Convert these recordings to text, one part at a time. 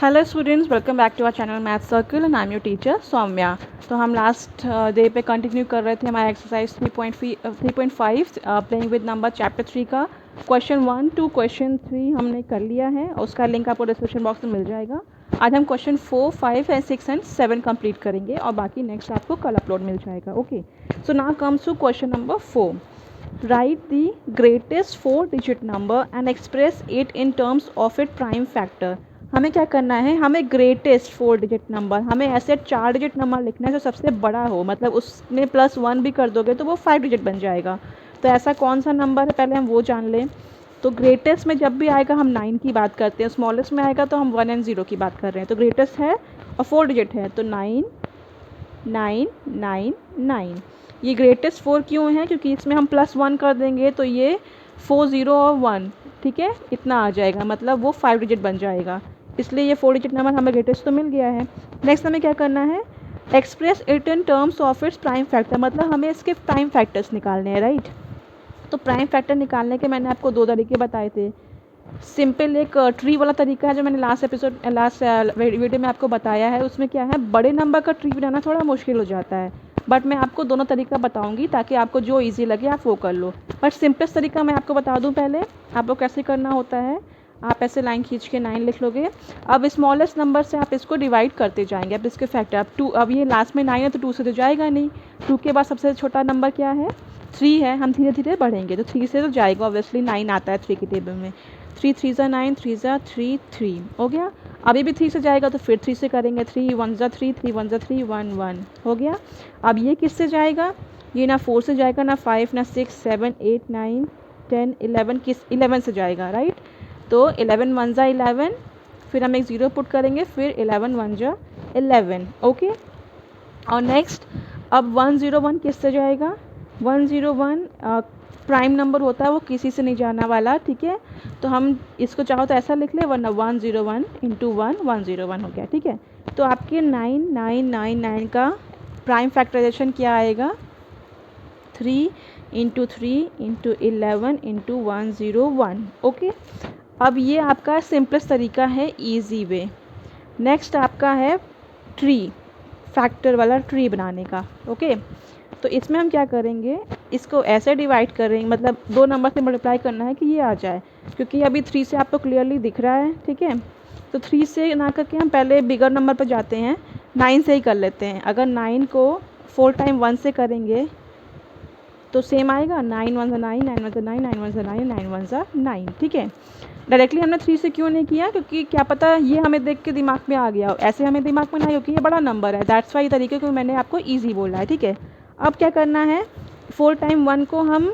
Hello students, welcome back to our channel math circle and I am your teacher Soumya. तो हम last day पे continue कर रहे थे हमारा exercise 3.5 playing with number chapter 3 का क्वेश्चन 1 टू क्वेश्चन 3 हमने कर लिया है। उसका लिंक आपको डिस्क्रिप्शन बॉक्स में मिल जाएगा। आज हम क्वेश्चन 4, 5 एंड 6 एंड 7 कंप्लीट करेंगे और बाकी नेक्स्ट आपको कल अपलोड मिल जाएगा। Okay, so now comes to question number 4। Write the greatest 4-digit number and express it in terms of its prime factor। हमें क्या करना है, हमें ग्रेटेस्ट 4 डिजिट नंबर, हमें ऐसे 4 डिजिट नंबर लिखना है जो सबसे बड़ा हो, मतलब उसमें +1 भी कर दोगे तो वो 5 डिजिट बन जाएगा। तो ऐसा कौन सा नंबर है पहले हम वो जान लें। तो ग्रेटेस्ट में जब भी आएगा हम 9 की बात करते हैं, स्मॉलेस्ट में आएगा तो हम 1 एंड 0 की बात कर रहे हैं। तो ग्रेटेस्ट है और 4 डिजिट है तो 9 9 9 9। ये ग्रेटेस्ट 4 क्यों है, क्योंकि इसमें हम +1 कर देंगे तो ये 4 0 और 1, ठीक है, इतना आ जाएगा, मतलब वो 5 डिजिट बन जाएगा। इसलिए ये 4 डिजिट नंबर हमें ग्रेटेस्ट तो मिल गया है। नेक्स्ट हमें क्या करना है, express it in terms of its prime factor, मतलब हमें इसके प्राइम फैक्टर्स निकालने हैं, राइट। तो प्राइम फैक्टर निकालने के मैंने आपको 2 तरीके बताए थे। सिंपल एक ट्री वाला तरीका है जो मैंने लास्ट वीडियो में आपको बताया है। उसमें क्या है, बड़े नंबर का ट्री बनाना थोड़ा मुश्किल हो जाता है, बट मैं आपको दोनों तरीका बताऊंगी ताकि आपको जो इजी लगे आप वो कर लो। बट सिंपलेस्ट तरीका मैं आपको बता दूं, पहले आपको कैसे करना होता है। आप ऐसे लाइन खींच के 9 लिख लोगे। अब स्मॉलेस्ट नंबर से आप इसको डिवाइड करते जाएंगे। अब इसके फैक्टर अब 2, अब ये लास्ट में 9 है तो 2 से तो जाएगा नहीं। 2 के बाद सबसे छोटा नंबर क्या है, 3 है। हम धीरे धीरे बढ़ेंगे तो 3 से तो जाएगा, ऑब्वियसली 9 आता है 3 के टेबल में। 3 3 ज़ा 9, 3 ज़ा 3 3 हो गया। अभी भी 3 से जाएगा तो फिर 3 से करेंगे। 3 1 ज़ा 3, 3 1 ज़ा 3, 1 1 हो गया। अब ये किससे जाएगा, ये ना 4 से जाएगा, ना 5, ना 6 7 8 9 10 11, किस 11 से जाएगा, राइट। तो 11 1 ज़ा 11, फिर हम एक 0 पुट करेंगे, फिर 11 1 ज़ा 11, ओके। और नेक्स्ट अब 101 किससे जाएगा, 101 प्राइम नंबर होता है, वो किसी से नहीं जाना वाला, ठीक है। तो हम इसको चाहो तो ऐसा लिख ले, वरना 101 इंटू 1 101 हो गया, ठीक है। तो आपके 9999 का प्राइम फैक्टराइजेशन क्या आएगा, 3 इंटू 3 इंटू 11 इंटू 101, ओके। अब ये आपका सिंपलेस्ट तरीका है, ईजी वे। नेक्स्ट आपका है ट्री, फैक्टर वाला ट्री बनाने का, ओके। तो इसमें हम क्या करेंगे, इसको ऐसे डिवाइड करेंगे, मतलब 2 नंबर से मल्टीप्लाई करना है कि ये आ जाए, क्योंकि अभी 3 से आपको क्लियरली दिख रहा है, ठीक है। तो 3 से ना करके हम पहले बिगर नंबर पर जाते हैं, 9 से ही कर लेते हैं। अगर 9 को 4 टाइम 1 से करेंगे तो सेम आएगा, 9 1 ज़ा 9, 9 1 ज़ा 9, 9 1 ज़ा 9, 9 1 ज़ा 9, ठीक है। डायरेक्टली हमने 3 से क्यों नहीं किया, क्योंकि क्या पता ये हमें देख के दिमाग में आ गया हो, ऐसे हमें दिमाग में ना आए, क्योंकि ये बड़ा नंबर है, दैट्स वाई तरीके को मैंने आपको ईजी बोला है, ठीक है। अब क्या करना है, 4 टाइम 1 को हम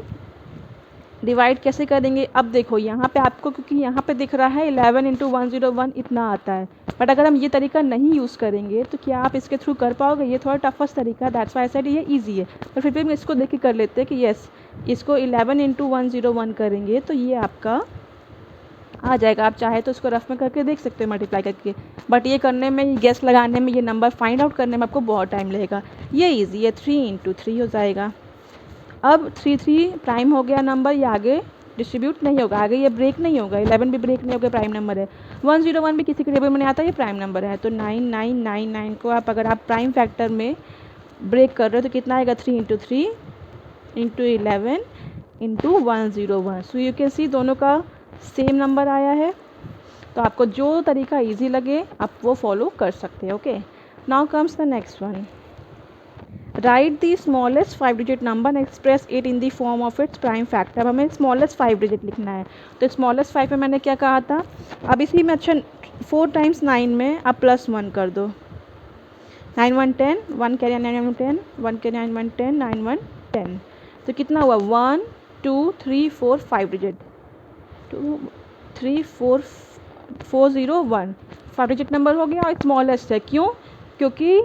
डिवाइड कैसे करेंगे। अब देखो यहाँ पे आपको, क्योंकि यहाँ पे दिख रहा है 11 इंटू 101 इतना आता है, बट अगर हम ये तरीका नहीं यूज़ करेंगे तो क्या आप इसके थ्रू कर पाओगे, ये थोड़ा टफेस्ट तरीका है, दैट्स वाई सेड ये ईजी है। पर फिर भी हम इसको देख के कर लेते हैं कि यस, इसको 11 इंटू 101 करेंगे तो ये आपका आ जाएगा। आप चाहे तो इसको रफ में करके देख सकते हो मल्टीप्लाई करके, बट ये करने में, ये गेस लगाने में, ये नंबर फाइंड आउट करने में आपको बहुत टाइम लगेगा। ये ईजी है, 3 इंटू 3 हो जाएगा। अब 3 3 प्राइम हो गया नंबर, ये आगे डिस्ट्रीब्यूट नहीं होगा, आगे ये ब्रेक नहीं होगा, 11 भी ब्रेक नहीं होगा, प्राइम नंबर है। 101 भी किसी के टेबल में नहीं आता, ये प्राइम नंबर है। तो 9999 को आप अगर आप प्राइम फैक्टर में ब्रेक कर रहे हो तो कितना आएगा, 3 into 3 into 11 into 101। So you can see दोनों का सेम नंबर आया है। तो आपको जो तरीका ईजी लगे आप वो फॉलो कर सकते हैं, okay. Now comes the next one, right the smallest 5 digit number and express it in the form of its prime factor. अब हमें स्मॉलेस्ट 5 डिजिट लिखना है। तो स्मॉलेस्ट 5 में मैंने क्या कहा था, अब इसी में अच्छा 4 टाइम्स 9 में आप +1 कर दो, 9 1 10, 1 कैरी 9 1 10, 1 कैरी 9 1 10, 9 1 10। तो कितना हुआ, 1 2 3 4 5 डिजिट, 2 3 4 4 0 1, 5 डिजिट नंबर हो गया और स्मॉलेस्ट है। क्यों, क्योंकि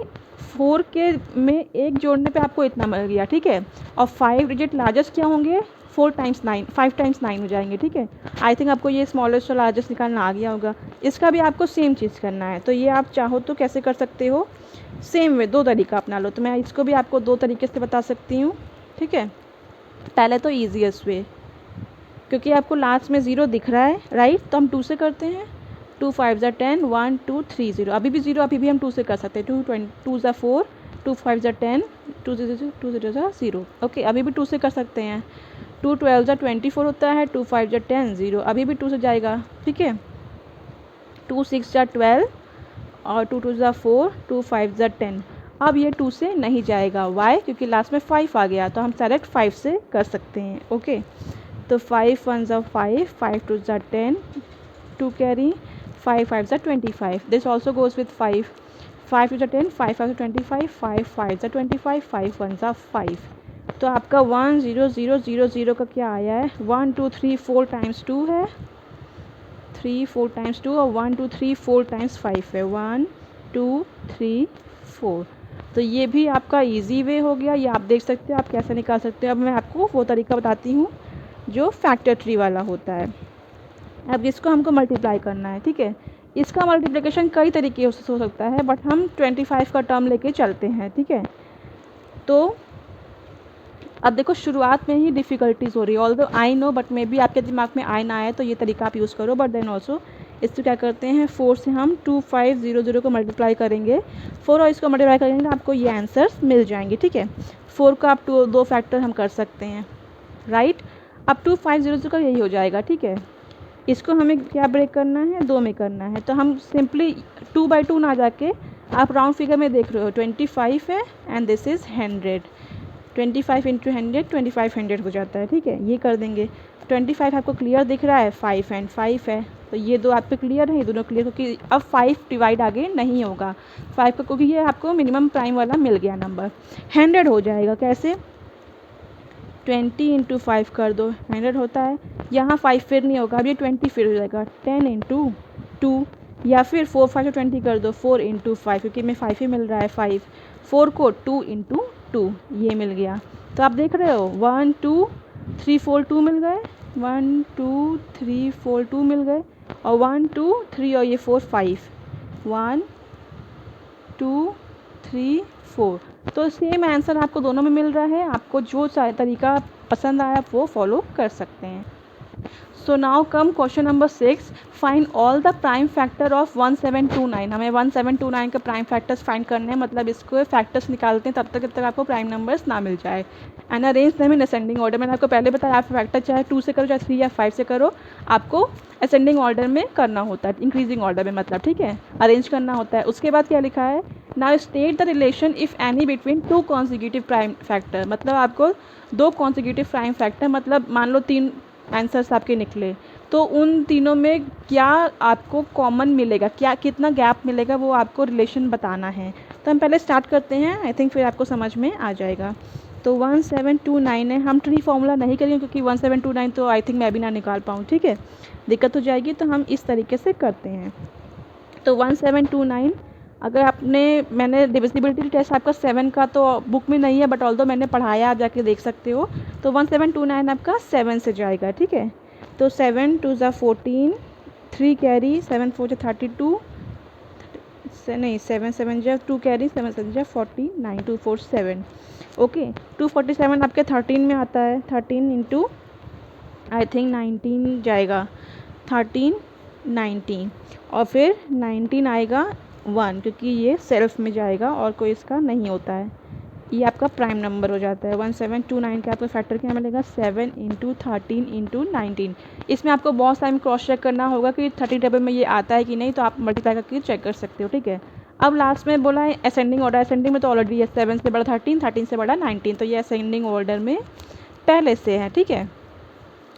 4 के में एक जोड़ने पे आपको इतना मिल गया, ठीक है। और 5 डिजिट लार्जेस्ट क्या होंगे, 4 टाइम्स 9, 5 टाइम्स 9 हो जाएंगे, ठीक है। आई थिंक आपको ये स्मॉलेस्ट और लार्जेस्ट निकालना आ गया होगा। इसका भी आपको सेम चीज़ करना है, तो ये आप चाहो तो कैसे कर सकते हो, सेम वे 2 तरीका अपना लो। तो मैं इसको भी आपको 2 तरीके से बता सकती हूँ, ठीक है। पहले तो ईजीएस्ट वे, क्योंकि आपको लास्ट में 0 दिख रहा है, राइट, तो हम 2 से करते हैं। 2 5 ज़ा 10, 1 2 3 0, अभी भी 0, अभी भी हम 2 से कर सकते हैं। 2 ज़ा 4, 2 5 ज़ा 10, 2 0 ज़ा 0, ओके, अभी भी 2 से कर सकते हैं। 2 12 ज़ा 24 होता है, 2 5 ज़ा 10 0, अभी भी 2 से जाएगा, ठीक है। 2 6 ज़ा 12 और 2 2 ज़ा 4, 2 5 ज़ा 10, अब ये 2 से नहीं जाएगा, वाई, क्योंकि लास्ट में 5 आ गया, तो हम डायरेक्ट 5 से कर सकते हैं, ओके। तो 5 1 ज़ा 5, 5 2 ज़ा 10, 2 कैरी, 5 5 ज़ा 25, दिस ऑल्सो गोज विथ 5, 5 2 ज़ा 10, 5 5 ज़ा 25, 5 5 ज़ा 25, 5 1 ज़ा 5, तो आपका 1 0 0 0 0 का क्या आया है, 1 2 3 4 टाइम्स 2 है, 3 4 टाइम्स 2, और 1 2 3 4 टाइम्स 5 है, 1 2 3 4। तो ये भी आपका इजी वे हो गया, ये आप देख सकते हो आप कैसे निकाल सकते हो। अब मैं आपको वो तरीका बताती हूँ जो फैक्टर ट्री वाला होता है। अब इसको हमको मल्टीप्लाई करना है, ठीक है। इसका मल्टीप्लिकेशन कई तरीके से हो सकता है, बट हम 25 का टर्म लेके चलते हैं, ठीक है। तो अब देखो शुरुआत में ही डिफ़िकल्टीज़ हो रही है, although I know, but may be आपके दिमाग में आए ना आए, तो ये तरीका आप यूज़ करो। बट देन ऑल्सो इससे क्या करते हैं, 4 से हम 2 5 0 0 को मल्टीप्लाई करेंगे, 4 और इसको मल्टीप्लाई करेंगे, आपको ये आंसर्स मिल जाएंगे, ठीक है। 4 का आप दो फैक्टर हम कर सकते हैं, राइट। अब 2 5 0 0 का यही हो जाएगा, ठीक है। इसको हमें क्या ब्रेक करना है, 2 में करना है, तो हम सिंपली 2/2 ना जाके आप राउंड फिगर में देख रहे हो 25 है एंड दिस इज़ 100, 25 इंटू 100 2500 हो जाता है, ठीक है। ये कर देंगे। 25 आपको क्लियर दिख रहा है, 5 एंड 5 है, तो ये दो आपके क्लियर है, ये दोनों क्लियर, क्योंकि अब 5 डिवाइड आगे नहीं होगा 5 का, क्योंकि ये आपको मिनिमम प्राइम वाला मिल गया नंबर। 100 हो जाएगा कैसे, 20 इंटू 5 कर दो, 100 होता है। यहाँ 5 फिर नहीं होगा, अब ये 20 फिर हो जाएगा, 10 इंटू 2, या फिर 4 5 20 कर दो, 4 इंटू 5, क्योंकि मैं 5 ही मिल रहा है, 5 4 को 2 इंटू 2, ये मिल गया। तो आप देख रहे हो 1 2 3 4 2 मिल गए, 1 2 3 4 2 मिल गए, और 1 2 3 और ये 4 5, 1 2 3 4, तो सेम आंसर आपको दोनों में मिल रहा है। आपको जो तरीका पसंद आया वो फॉलो कर सकते हैं। So now come question number 6, find all the prime factor of 1729। हमें 1729 के प्राइम फैक्टर्स फाइंड करने हैं, मतलब इसको फैक्टर्स निकालते हैं तब तक आपको प्राइम नंबर्स ना मिल जाए। And arrange them in ascending order. मैंने आपको पहले बताया, आप फैक्टर चाहे 2 से करो, चाहे 3 या 5 से करो, आपको असेंडिंग ऑर्डर में करना होता है, इंक्रीजिंग ऑर्डर में, मतलब, ठीक है, अरेंज करना होता है। उसके बाद क्या लिखा है, now state the relation if any between 2 consecutive prime factor. मतलब आपको 2 कॉन्सिक्यूटिव प्राइम फैक्टर, मतलब मान लो 3 आंसर्स आपके निकले, तो उन तीनों में क्या आपको कॉमन मिलेगा, क्या कितना गैप मिलेगा, वो आपको रिलेशन बताना है। तो हम पहले स्टार्ट करते हैं, आई थिंक फिर आपको समझ में आ जाएगा। तो 1729 है, हम ट्री फॉर्मूला नहीं करेंगे क्योंकि 1729 तो आई थिंक मैं भी ना निकाल पाऊँ, ठीक है, दिक्कत हो जाएगी। तो हम इस तरीके से करते हैं। तो 1729, अगर मैंने डिविजिबिलिटी टेस्ट आपका 7 का तो बुक में नहीं है, बट ऑल्दो मैंने पढ़ाया, आप जाके देख सकते हो। तो 1729 आपका 7 से जाएगा, ठीक है। तो 7 2 ज़ा 14, 3 कैरी, 7 4 ज़ा 32, नहीं 7 7 ज़ा 2 कैरी, 7 7 ज़ा 49, 247, ओके। 247 आपके 13 में आता है, 13 इंटू आई थिंक 19 जाएगा, 13 19, और फिर 19 आएगा 1, क्योंकि ये सेल्फ में जाएगा और कोई इसका नहीं होता है, ये आपका प्राइम नंबर हो जाता है। 1729 का आपका फैक्टर क्या मिलेगा, 7 इंटू 13 इंटू 19। इसमें आपको बहुत टाइम क्रॉस चेक करना होगा कि 30 टेबल में ये आता है कि नहीं, तो आप मल्टीप्लाई करके चेक कर सकते हो, ठीक है। अब लास्ट में बोला है असेंडिंग ऑर्डर, असेंडिंग में तो ऑलरेडी है, 7 से बड़ा 13, 13 से बड़ा 19, तो ये असेंडिंग ऑर्डर में पहले से है, ठीक है।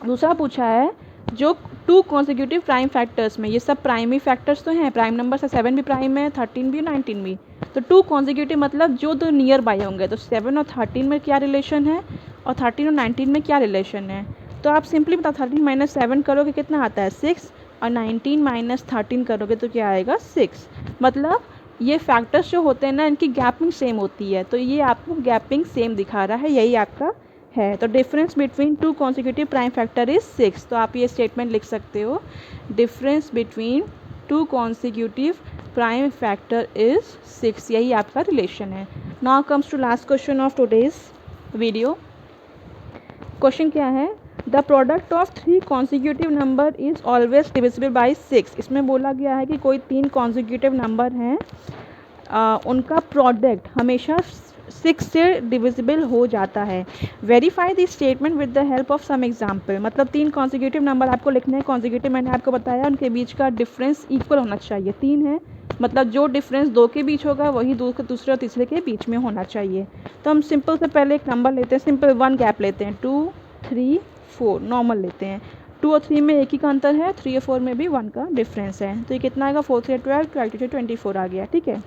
दूसरा पूछा है जो 2 कॉन्सिक्यूटिव प्राइम फैक्टर्स में, ये सब प्राइम ही फैक्टर्स तो हैं, प्राइम नंबर से 7 भी प्राइम है, 13 भी, 19 भी। तो 2 कॉन्सिक्यूटिव मतलब जो 2 नियर बाय होंगे, तो 7 और 13 में क्या रिलेशन है, और 13 और 19 में क्या रिलेशन है। तो आप सिंपली बताओ, 13 माइनस 7 करोगे कितना आता है, 6, और 19 माइनस 13 करोगे तो क्या आएगा, 6। मतलब ये फैक्टर्स जो होते हैं ना, इनकी गैपिंग सेम होती है, तो ये आपको गैपिंग सेम दिखा रहा है, यही आपका है। तो difference between 2 consecutive prime factor is 6। तो आप ये स्टेटमेंट लिख सकते हो, difference between 2 consecutive prime factor is 6, यही आपका रिलेशन है। Now comes to last question of today's video. Question क्या है, the product of 3 consecutive number is always divisible by 6। इसमें बोला गया है कि कोई 3 कॉन्जिक्यूटिव नंबर हैं, उनका प्रोडक्ट हमेशा 6 से डिविजिबल हो जाता है। Verify the statement with the help of some example. मतलब 3 कॉन्जिक्यूटिव नंबर आपको लिखने हैं, कॉन्जिक्यूटिव मैंने आपको बताया उनके बीच का डिफरेंस इक्वल होना चाहिए। 3 है मतलब जो डिफरेंस 2 के बीच होगा वही दूसरे और तीसरे के बीच में होना चाहिए। तो हम सिंपल से पहले एक नंबर लेते हैं, सिंपल 1 गैप लेते हैं, 2 3 4 नॉर्मल लेते हैं। 2 और 3 में एक ही का अंतर है, 3 और 4 में भी 1 का डिफरेंस है। तो ये कितना आएगा, 4 3 12, 12 2 24 आ गया। ठीक है,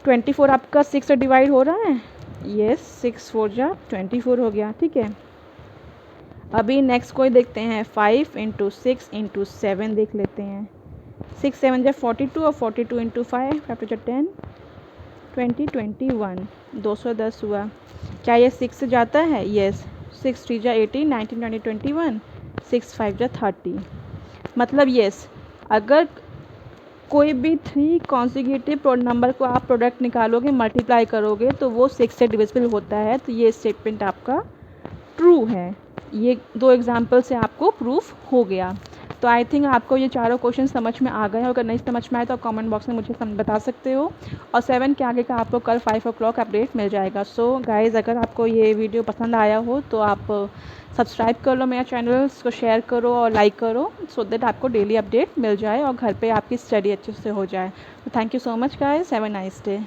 24 आपका 6 से डिवाइड हो रहा है, येस 6 4 जा 24 हो गया। ठीक है, अभी नेक्स्ट कोई देखते हैं, 5 × 6 × 7 देख लेते हैं। 6 7 जा 42 और 42 × 5 5 जा 10 20 21 210 हुआ। क्या ये 6 से जाता है, येस 6 3 जा 18 19 20 21 6 5 जा 30। मतलब येस, अगर कोई भी 3 कॉन्जिक्यूटिव नंबर को आप प्रोडक्ट निकालोगे, मल्टीप्लाई करोगे तो वो 6 से डिविजिबल होता है। तो ये स्टेटमेंट आपका ट्रू है। ये 2 एग्जाम्पल से आपको प्रूफ हो गया। तो आई थिंक आपको ये चारों क्वेश्चन समझ में आ गए हैं। अगर नहीं समझ में आए तो आप कमेंट बॉक्स में मुझे बता सकते हो। और 7 के आगे का आपको कल 5 o'clock अपडेट मिल जाएगा। सो गाइज़, अगर आपको ये वीडियो पसंद आया हो तो आप सब्सक्राइब कर लो मेरा चैनल को, शेयर करो और लाइक करो, सो दैट आपको डेली अपडेट मिल जाए और घर पे आपकी स्टडी अच्छे से हो जाए। तो thank you so much guys, have a nice day.